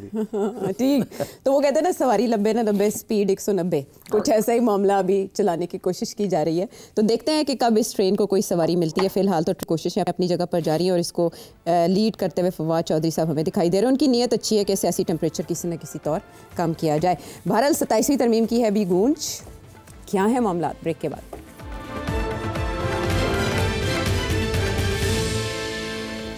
ٹھیک. تو وہ کہتے ہیں نا سواری 90 اسپیڈ 190، کچھ ایسا ہی معاملہ ابھی چلانے کی کوشش کی جا رہی ہے. تو دیکھتے ہیں کہ کب اس ٹرین کو کوئی سواری ملتی ہے. فی الحال تو کوششیں اپنی جگہ پر جاری ہیں اور اس کو لیڈ کرتے ہوئے فواد چودھری صاحب ہمیں دکھائی دے رہے ہیں. ان کی نیت اچھی ہے کہ سیاسی ٹیمپریچر کسی نہ کسی طور کم کیا جائے. بہرحال 27ویں ترمیم کی ہے ابھی گونج. کیا ہے معاملات؟ بریک کے بعد.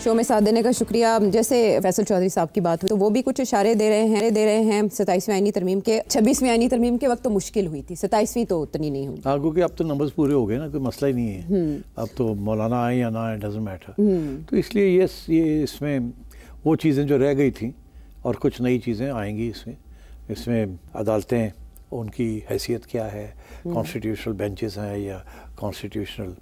شو میں ساتھ دینے کا شکریہ. جیسے فیصل چودھری صاحب کی بات ہوئی تو وہ بھی کچھ اشارے دے رہے ہیں 27ویں آئینی ترمیم کے. 26ویں آئینی ترمیم کے وقت تو مشکل ہوئی تھی، 27ویں تو اتنی نہیں ہوئی. ہاں، کیونکہ اب تو نمبرز پورے ہو گئے نا، کوئی مسئلہ ہی نہیں ہے. اب تو مولانا آئے یا نہ آئے ڈزنٹ میٹر. تو اس لیے یہ اس میں وہ چیزیں جو رہ گئی تھیں اور کچھ نئی چیزیں آئیں گی اس میں عدالتیں، ان کی حیثیت کیا ہے، کانسٹیٹیوشنل بینچز ہیں یا کانسٹیٹیوشنل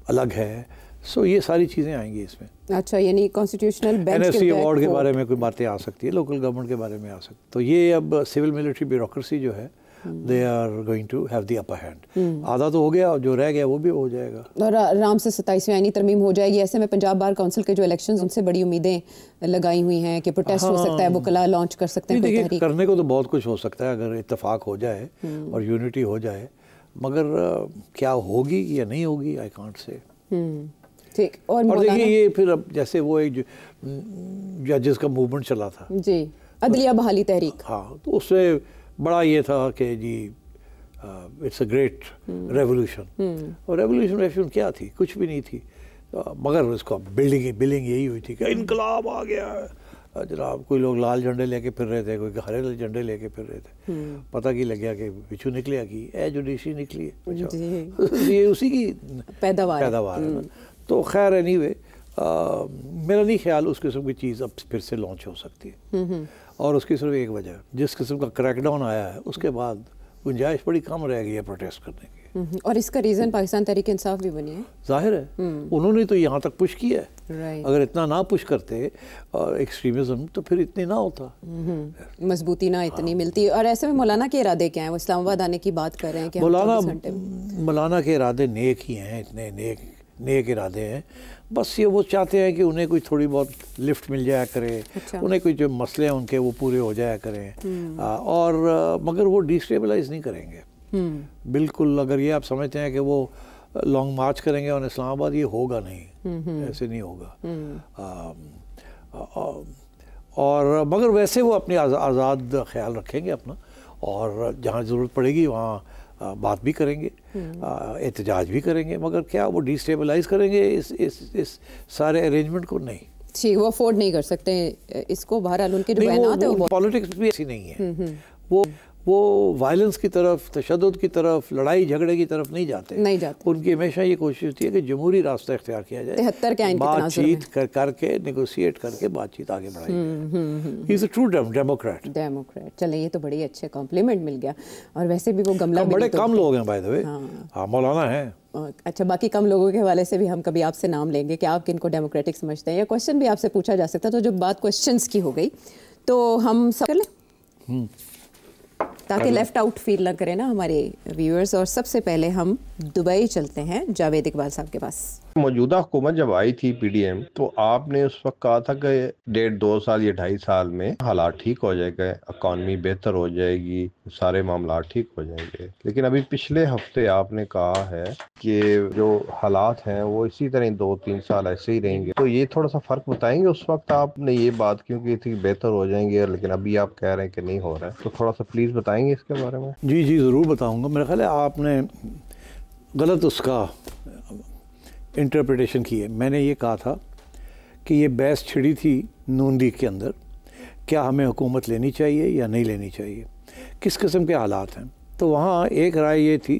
الگ ہے. سو یہ ساری چیزیں آئیں گی اس میں. اچھا، یعنی کانسٹیٹیوشنل بینچ NSC ایوارڈ کے بارے میں کوئی باتیں آ سکتی ہے، لوکل گورنمنٹ کے بارے میں آ سکتی. تو یہ اب سول ملٹری بیوروکریسی جو ہے they are going to have the upper hand. آدھا تو ہو گیا اور جو رہ گیا وہ بھی ہو جائے گا. اور آرام سے 27ویں آئینی ترمیم ہو جائے گی. ایسے میں پنجاب بار کونسل کے جو الیکشنز ان سے بڑی امیدیں لگائی ہوئی ہیں کہ پروٹیسٹ ہو سکتا ہے، وکلاء لانچ کر سکتے ہیں. دیکھیے کرنے کو تو بہت کچھ ہو سکتا ہے اگر اتفاق ہو جائے اور یونٹی ہو جائے، مگر کیا ہوگی یا نہیں ہوگی I can't say. ٹھیک. اور دیکھیے یہ پھر اب جیسے وہ ایک ججز کا موومنٹ چلا تھا، جی عدلیہ بحالی تحریک. ہاں تو اس سے بڑا یہ تھا کہ جی اٹس اے گریٹ ریولوشن. اور ریولوشن کیا تھی؟ کچھ بھی نہیں تھی، مگر اس کو بلنگ یہی ہوئی تھی کہ انقلاب آ گیا ہے. جناب کوئی لوگ لال جھنڈے لے کے پھر رہے تھے، کوئی ہرے جھنڈے لے کے پھر رہے تھے. پتہ کی لگیا کہ بچھو نکلیا کی جوڈیشری نکلی ہے، یہ اسی کی پیداوار ہے. تو خیر اینی وے میرا نہیں خیال اس قسم کی چیز اب پھر سے لانچ ہو سکتی ہے. اور اس کی صرف ایک وجہ، جس قسم کا کریک ڈاؤن آیا ہے اس کے بعد گنجائش بڑی کم رہ گئی ہے پروٹیسٹ کرنے کی. اور اس کا ریزن پاکستان تحریک انصاف بھی بنی ہے. ظاہر ہے انہوں نے تو یہاں تک پش کیا ہے. اگر اتنا نہ پش کرتے ایکسٹریمزم تو پھر اتنے نہ ہوتا، مضبوطی نہ اتنی ملتی. اور ایسے میں مولانا کے ارادے کیا ہیں؟ وہ اسلام آباد آنے کی بات کر رہے ہیں کہ مولانا کے ارادے نیک ہی ہیں، اتنے نیک ارادے ہیں. بس یہ وہ چاہتے ہیں کہ انہیں کوئی تھوڑی بہت لفٹ مل جایا کرے، انہیں کوئی جو مسئلے ہیں ان کے وہ پورے ہو جایا کریں. اور مگر وہ ڈیسٹیبلائز نہیں کریں گے بالکل. اگر یہ آپ سمجھتے ہیں کہ وہ لانگ مارچ کریں گے اور اسلام آباد، یہ ہوگا نہیں، ایسے نہیں ہوگا. اور مگر ویسے وہ اپنی آزاد خیال رکھیں گے اپنا، اور جہاں ضرورت پڑے گی وہاں بات بھی کریں گے، احتجاج بھی کریں گے. مگر کیا وہ ڈیسٹیبلائز کریں گے اس سارے ارینجمنٹ کو؟ نہیں. جی، وہ افورڈ نہیں کر سکتے اس کو. بہرحال ان کے جو بیانات ہیں وہ پالیٹکس بھی ایسی نہیں ہے. وہ وائلنس کی طرف، تشدد کی طرف، لڑائی جھگڑے کی طرف نہیں جاتے. ان کی ہمیشہ یہ کوشش ہوتی ہے کہ جمہوری راستہ اختیار کیا جائے، 73 کے آئین کے تناظر میں بات چیت کر کے نیگوشیٹ کر کے بات چیت آگے بڑھائی جائے. ہی از اے ٹرو ڈیموکریٹ. چلیں یہ تو بڑی اچھے کمپلیمنٹ مل گیا. اور ویسے بھی وہ گملہ بڑے کم لوگ ہیں بائی دا وے. ہاں مولانا ہیں. اچھا، باقی کم لوگوں کے حوالے سے بھی ہم کبھی آپ سے نام لیں گے کہ آپ کن کو ڈیموکریٹک سمجھتے ہیں، یا کوشچن بھی آپ سے پوچھا جا سکتا. تو جب بات کوشچنس کی ہو گئی تو ہم سب کر لیں تاکہ لیفٹ آؤٹ فیل نہ کریں نا ہمارے ویورز. اور سب سے پہلے ہم دبئی چلتے ہیں جاوید اقبال صاحب کے پاس. موجودہ حکومت جب آئی تھی پی ڈی ایم، تو آپ نے اس وقت کہا تھا کہ 1.5-2 سال یا 2.5 سال میں حالات ٹھیک ہو جائے گا، اکانومی بہتر ہو جائے گی، سارے معاملات ٹھیک ہو جائیں گے. لیکن ابھی پچھلے ہفتے آپ نے کہا ہے کہ جو حالات ہیں وہ اسی طرح 2-3 سال ایسے ہی رہیں گے. تو یہ تھوڑا سا فرق بتائیں گے؟ اس وقت آپ نے یہ بات کیوں کی تھی بہتر ہو جائیں گے، لیکن ابھی آپ کہہ رہے ہیں کہ نہیں ہو رہا ہے. تو تھوڑا سا پلیز بتائیں گے اس کے بارے میں. جی ضرور بتاؤں گا. میرا خیال ہے آپ نے غلط اس کا انٹرپریٹیشن کی ہے. میں نے یہ کہا تھا کہ یہ بحث چھڑی تھی نون لیگ کے اندر، کیا ہمیں حکومت لینی چاہیے یا نہیں لینی چاہیے، کس قسم کے حالات ہیں. تو وہاں ایک رائے یہ تھی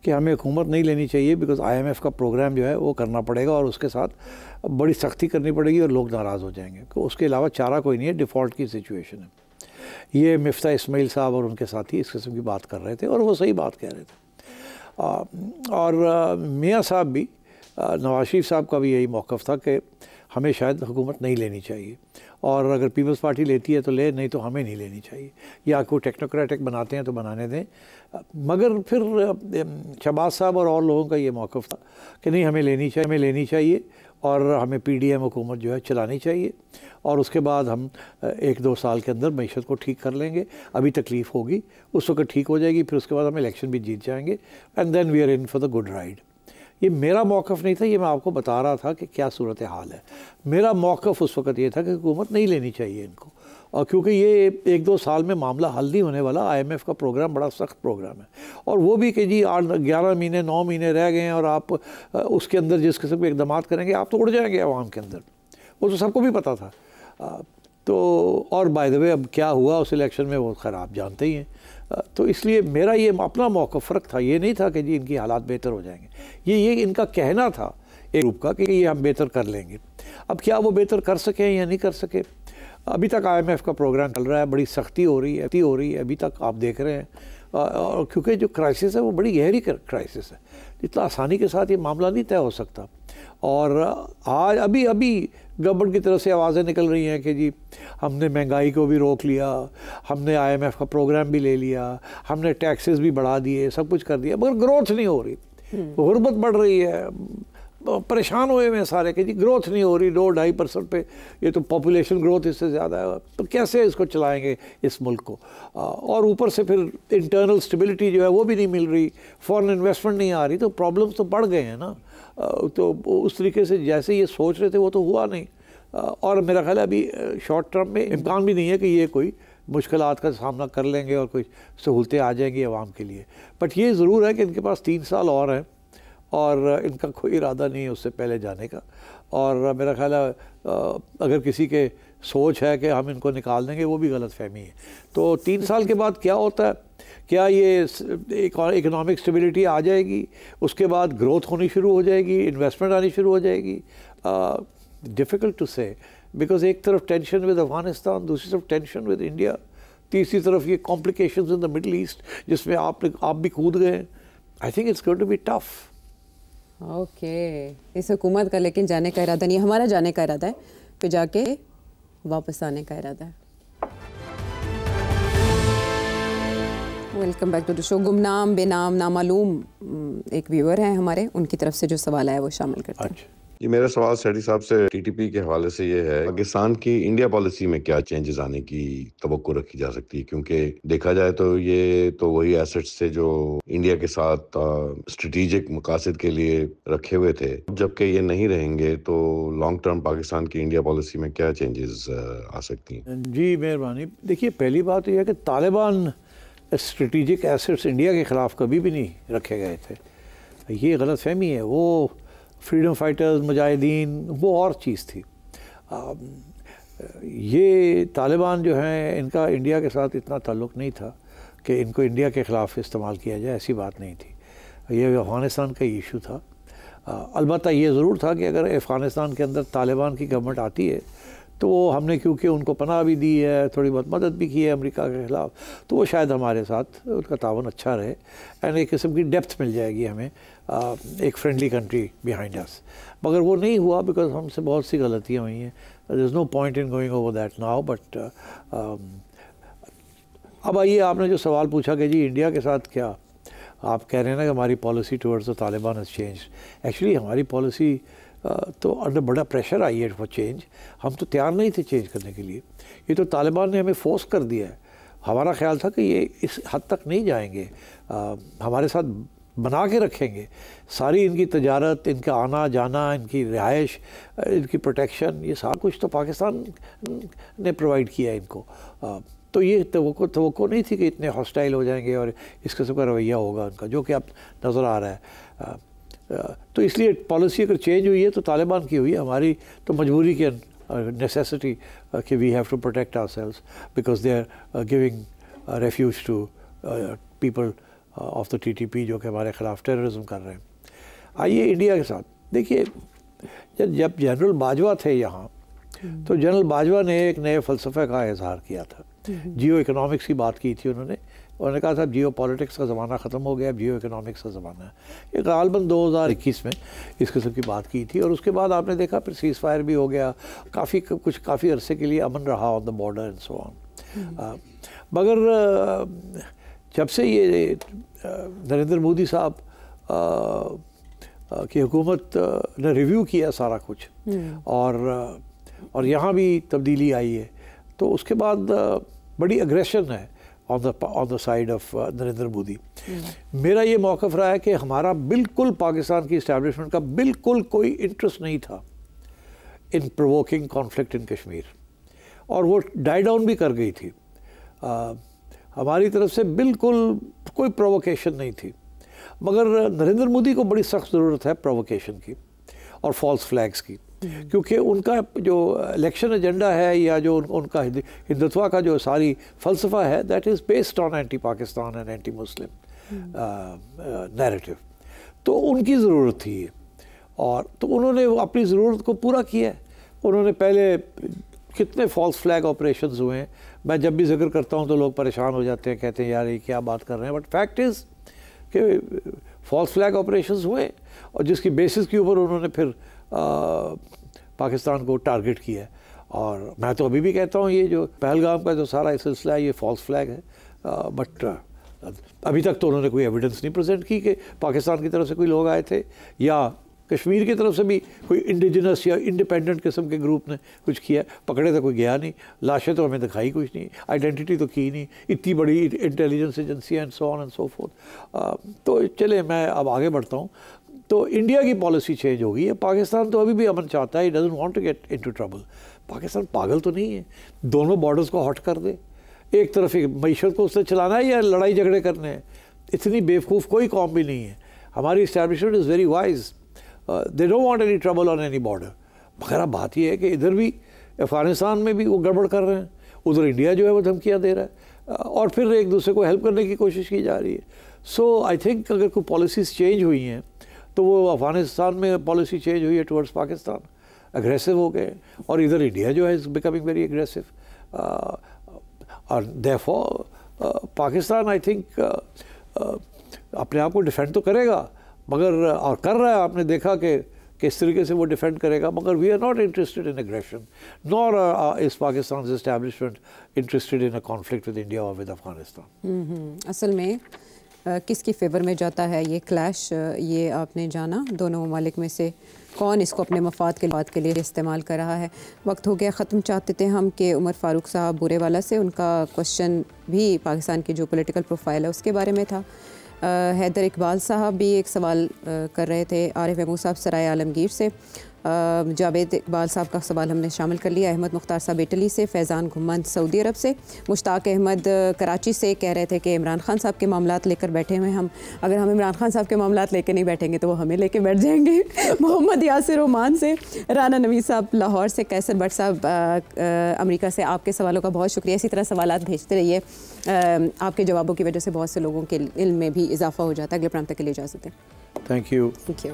کہ ہمیں حکومت نہیں لینی چاہیے بیکاز IMF کا پروگرام جو ہے وہ کرنا پڑے گا، اور اس کے ساتھ بڑی سختی کرنی پڑے گی اور لوگ ناراض ہو جائیں گے. اس کے علاوہ چارہ کوئی نہیں ہے، ڈیفالٹ کی سچویشن ہے. یہ مفتاح اسماعیل صاحب اور ان کے ساتھی اس قسم کی بات کر رہے تھے، اور وہ صحیح بات کہہ رہے تھے. اور میاں صاحب بھی، نواز شریف صاحب کا بھی یہی موقف تھا کہ ہمیں شاید حکومت نہیں لینی چاہیے، اور اگر پیپلز پارٹی لیتی ہے تو لے، نہیں تو ہمیں نہیں لینی چاہیے، یا کوئی ٹیکنوکریٹک بناتے ہیں تو بنانے دیں. مگر پھر شہباز صاحب اور لوگوں کا یہ موقف تھا کہ نہیں، ہمیں لینی چاہیے اور ہمیں PDM حکومت جو ہے چلانی چاہیے، اور اس کے بعد ہم 1-2 سال کے اندر معیشت کو ٹھیک کر لیں گے. ابھی تکلیف ہوگی، اس وقت ٹھیک ہو جائے گی، پھر اس کے بعد ہم الیکشن بھی جیت جائیں گے، and then we are in for the good ride. یہ میرا موقف نہیں تھا، یہ میں آپ کو بتا رہا تھا کہ کیا صورتحال ہے. میرا موقف اس وقت یہ تھا کہ حکومت نہیں لینی چاہیے ان کو، اور کیونکہ یہ 1-2 سال میں معاملہ حل نہیں ہونے والا. IMF کا پروگرام بڑا سخت پروگرام ہے، اور وہ بھی کہ جی 11 مہینے 9 مہینے رہ گئے ہیں، اور آپ اس کے اندر جس قسم کے اقدامات کریں گے آپ تو اڑ جائیں گے عوام کے اندر. وہ تو سب کو بھی پتہ تھا. تو اور بائی دا وے اب کیا ہوا اس الیکشن میں وہ خیر آپ جانتے ہی ہیں. تو اس لیے میرا یہ اپنا موقف فرق تھا. یہ نہیں تھا کہ جی ان کی حالات بہتر ہو جائیں گے، یہ ان کا کہنا تھا ایک گروپ کا کہ یہ ہم بہتر کر لیں گے. اب کیا وہ بہتر کر سکیں یا نہیں کر سکے، ابھی تک IMF کا پروگرام چل رہا ہے، بڑی سختی ہو رہی ہے ابھی تک آپ دیکھ رہے ہیں. اور کیونکہ جو کرائسس ہے وہ بڑی گہری کرائسس ہے، اتنا آسانی کے ساتھ یہ معاملہ نہیں طے ہو سکتا. اور آج ابھی گورنمنٹ کی طرف سے آوازیں نکل رہی ہیں کہ جی ہم نے مہنگائی کو بھی روک لیا، ہم نے IMF کا پروگرام بھی لے لیا، ہم نے ٹیکسز بھی بڑھا دیے، سب کچھ کر دیا، مگر گروتھ نہیں ہو رہی. غربت بڑھ رہی ہے، پریشان ہوئے ہیں سارے کہ جی گروتھ نہیں ہو رہی 2-2.5% پہ. یہ تو پاپولیشن گروتھ اس سے زیادہ ہے، تو کیسے اس کو چلائیں گے اس ملک کو. اور اوپر سے پھر انٹرنل سٹیبلٹی جو ہے وہ بھی نہیں مل رہی، فورن انویسٹمنٹ نہیں آ رہی، تو پرابلمس تو بڑھ گئے ہیں نا. تو اس طریقے سے جیسے یہ سوچ رہے تھے وہ تو ہوا نہیں. اور میرا خیال ہے ابھی شارٹ ٹرم میں امکان بھی نہیں ہے کہ یہ کوئی مشکلات کا سامنا کر لیں گے اور کوئی سہولتیں آ جائیں گی عوام کے لیے. بٹ یہ ضرور ہے کہ ان کے پاس 3 سال اور ہیں اور ان کا کوئی ارادہ نہیں ہے اس سے پہلے جانے کا. اور میرا خیال ہے اگر کسی کے سوچ ہے کہ ہم ان کو نکال دیں گے وہ بھی غلط فہمی ہے. تو 3 سال کے بعد کیا ہوتا ہے, کیا یہ اکنامک اسٹیبلٹی آ جائے گی, اس کے بعد گروتھ ہونی شروع ہو جائے گی, انویسٹمنٹ آنی شروع ہو جائے گی, ڈیفیکلٹ ٹو سے, بیکاز ایک طرف ٹینشن ود افغانستان, دوسری طرف ٹینشن ود انڈیا, تیسری طرف یہ complications in the Middle East جس میں آپ بھی کود گئے. I think it's going to be tough. Okay, اس حکومت کا لیکن جانے کا ارادہ نہیں, ہمارا جانے کا ارادہ ہے, پھر جا کے واپس آنے کا ارادہ ہے. ویلکم بیک ٹو دی شو. گمنام بے نام نامعلوم ایک ویور ہیں ہمارے, ان کی طرف سے جو سوال آیا وہ شامل کرتے ہیں. جی, میرا سوال سیٹھی صاحب سے ٹی ٹی پی کے حوالے سے یہ ہے, پاکستان کی انڈیا پالیسی میں کیا چینجز آنے کی توقع رکھی جا سکتی ہے, کیونکہ دیکھا جائے تو یہ تو وہی ایسٹس تھے جو انڈیا کے ساتھ اسٹریٹجک مقاصد کے لیے رکھے ہوئے تھے, جبکہ یہ نہیں رہیں گے تو لانگ ٹرم پاکستان کی انڈیا پالیسی میں کیا چینجز آ سکتی ہیں؟ جی مہربانی. دیکھیے, پہلی بات یہ ہے کہ طالبان اسٹریٹجک ایسٹس انڈیا کے خلاف کبھی بھی نہیں رکھے گئے تھے, یہ غلط فہمی ہے. وہ فریڈم فائٹرز, مجاہدین, وہ اور چیز تھی. یہ طالبان جو ہیں ان کا انڈیا کے ساتھ اتنا تعلق نہیں تھا کہ ان کو انڈیا کے خلاف استعمال کیا جائے, ایسی بات نہیں تھی. یہ افغانستان کا ایشو تھا. البتہ یہ ضرور تھا کہ اگر افغانستان کے اندر طالبان کی گورنمنٹ آتی ہے تو وہ ہم نے کیونکہ ان کو پناہ بھی دی ہے, تھوڑی بہت مدد بھی کی ہے امریکہ کے خلاف, تو وہ شاید ہمارے ساتھ ان کا تعاون اچھا رہے اینڈ ایک قسم کی ڈیپتھ مل جائے گی ہمیں, ایک فرینڈلی کنٹری بیہائنڈ اس. مگر وہ نہیں ہوا بیکاز ہم سے بہت سی غلطیاں ہوئی ہیں. There is no point in going over that now. But اب آئیے, آپ نے جو سوال پوچھا کہ جی انڈیا کے ساتھ کیا, آپ کہہ رہے ہیں نا کہ ہماری policy towards the Taliban has change. Actually ہماری پالیسی تو انڈر بڑا پریشر آئی ہے فار چینج. ہم تو تیار نہیں تھے چینج کرنے کے لیے, یہ تو طالبان نے ہمیں فورس کر دیا ہے. ہمارا خیال تھا کہ یہ اس حد تک نہیں جائیں گے, ہمارے ساتھ بنا کے رکھیں گے ساری ان کی تجارت, ان کا آنا جانا, ان کی رہائش, ان کی پروٹیکشن, یہ سارا کچھ تو پاکستان نے پرووائڈ کیا ہے ان کو. تو یہ توقع نہیں تھی کہ اتنے ہاسٹائل ہو جائیں گے اور اس قسم کا رویہ ہوگا ان کا, جو کہ اب نظر آ رہا ہے. تو اس لیے پالیسی اگر چینج ہوئی ہے تو طالبان کی ہوئی ہے, ہماری تو مجبوری کی نیسیسٹی کہ we have to protect ourselves because they are giving refuge to people of the T T P جو کہ ہمارے خلاف ٹیررزم کر رہے ہیں. آئیے انڈیا کے ساتھ دیکھیے, جب جنرل باجوہ تھے یہاں تو جنرل باجوہ نے ایک نئے فلسفے کا اظہار کیا تھا. جیو اکنامکس کی بات کی تھی انہوں نے کہا تھا جیو پالیٹکس کا زمانہ ختم ہو گیا, اب جیو اکنامکس کا زمانہ ہے. یہ غالباً 2021 میں اس قسم کی بات کی تھی, اور اس کے بعد آپ نے دیکھا پھر سیز فائر بھی ہو گیا, کافی عرصے کے لیے امن رہا آن دا بارڈر اینڈ سو آن. مگر جب سے یہ نریندر مودی صاحب کی حکومت نے ریویو کیا سارا کچھ اور یہاں بھی تبدیلی آئی ہے, تو اس کے بعد بڑی اگریشن ہے on the side of Narendra Modi. میرا یہ موقف رہا ہے کہ ہمارا بالکل پاکستان کی اسٹیبلشمنٹ کا بالکل کوئی انٹرسٹ نہیں تھا ان پرووکنگ کانفلکٹ ان کشمیر, اور وہ ڈائی ڈاؤن بھی کر گئی تھی. ہماری طرف سے بالکل کوئی پرووکیشن نہیں تھی. مگر نریندر مودی کو بڑی سخت ضرورت ہے پرووکیشن کی اور فالس فلیگز کی, کیونکہ ان کا جو الیکشن ایجنڈا ہے یا جو ان کا ہندوتوا کا جو ساری فلسفہ ہے that is based on anti Pakistan and anti Muslim narrative. تو ان کی ضرورت تھی, اور تو انہوں نے اپنی ضرورت کو پورا کیا ہے. انہوں نے پہلے کتنے فالس فلیگ آپریشنز ہوئے ہیں, میں جب بھی ذکر کرتا ہوں تو لوگ پریشان ہو جاتے ہیں, کہتے ہیں یار یہ کیا بات کر رہے ہیں, بٹ فیکٹ از کہ فالس فلیگ آپریشنز ہوئے, اور جس کی بیسس کے اوپر انہوں نے پھر پاکستان کو ٹارگٹ کیا ہے. اور میں تو ابھی بھی کہتا ہوں یہ جو پہلگام کا جو سارا سلسلہ ہے یہ فالس فلیگ ہے, بٹ ابھی تک تو انہوں نے کوئی ایویڈنس نہیں پریزنٹ کی کہ پاکستان کی طرف سے کوئی لوگ آئے تھے یا کشمیر کی طرف سے بھی کوئی انڈیجنس یا انڈیپینڈنٹ قسم کے گروپ نے کچھ کیا. پکڑے تو کوئی گیا نہیں, لاشیں تو ہمیں دکھائی کچھ نہیں, آئیڈینٹی تو کی نہیں, اتنی بڑی intelligence agency and so on and so forth. تو چلے میں اب آگے بڑھتا ہوں. تو انڈیا کی پالیسی چینج ہو گئی ہے. پاکستان تو ابھی بھی امن چاہتا ہے, he doesn't want to get into trouble. Pakistan پاگل تو نہیں ہے, دونوں بارڈرز کو ہٹ کر دے, ایک طرف ایک معیشت کو اس سے چلانا ہے یا لڑائی جھگڑے کرنے ہیں. اتنی بیوقوف کوئی قوم بھی نہیں ہے. ہماری establishment is very wise, they don't want any trouble on any border. مگر اب بات یہ ہے کہ ادھر بھی افغانستان میں بھی وہ گڑبڑ کر رہے ہیں, ادھر انڈیا جو ہے وہ دھمکیاں دے رہا ہے, اور پھر ایک دوسرے کو ہیلپ کرنے کی کوشش کی جا رہی ہے. سو آئی تھنک اگر کوئی پالیسیز چینج ہوئی ہیں تو وہ افغانستان میں پالیسی چینج ہوئی ہے ٹورڈز پاکستان, اگریسو ہو گئے, اور ادھر انڈیا جو ہے از بیکمنگ ویری اگریسو. اور دیرفور پاکستان آئی تھنک اپنے آپ کو ڈیفینڈ تو کرے گا, مگر اور کر رہا ہے, آپ نے دیکھا کہ کس طریقے سے وہ ڈیفینڈ کرے گا. مگر we are not interested in aggression, nor is Pakistan establishment interested in a conflict with India اور ود افغانستان. اصل میں کس کی فیور میں جاتا ہے یہ کلیش, یہ آپ نے جانا دونوں ممالک میں سے کون اس کو اپنے مفاد کے لیے استعمال کر رہا ہے. وقت ہو گیا ختم. چاہتے تھے ہم کہ عمر فاروق صاحب بورے والا سے, ان کا کوشچن بھی پاکستان کی جو پولیٹیکل پروفائل ہے اس کے بارے میں تھا. حیدر اقبال صاحب بھی ایک سوال کر رہے تھے, عارف محمود صاحب سرائے عالمگیر سے, جاوید اقبال صاحب کا سوال ہم نے شامل کر لیا, احمد مختار صاحب اٹلی سے, فیضان گھمند سعودی عرب سے, مشتاق احمد کراچی سے کہہ رہے تھے کہ عمران خان صاحب کے معاملات لے کر بیٹھے ہوئے ہم, اگر ہم عمران خان صاحب کے معاملات لے کے نہیں بیٹھیں گے تو وہ ہمیں لے کے بیٹھ جائیں گے. محمد یاسر عمان سے, رانا نوید صاحب لاہور سے, قیصر بٹ صاحب امریکہ سے. آپ کے سوالوں کا بہت شکریہ, اسی طرح سوالات بھیجتے رہیے, آپ کے جوابوں کی وجہ سے بہت سے لوگوں کے علم میں بھی اضافہ ہو جاتا ہے. اگلے پروگرام تک کے لیے اجازت دیں. Thank you. Thank you.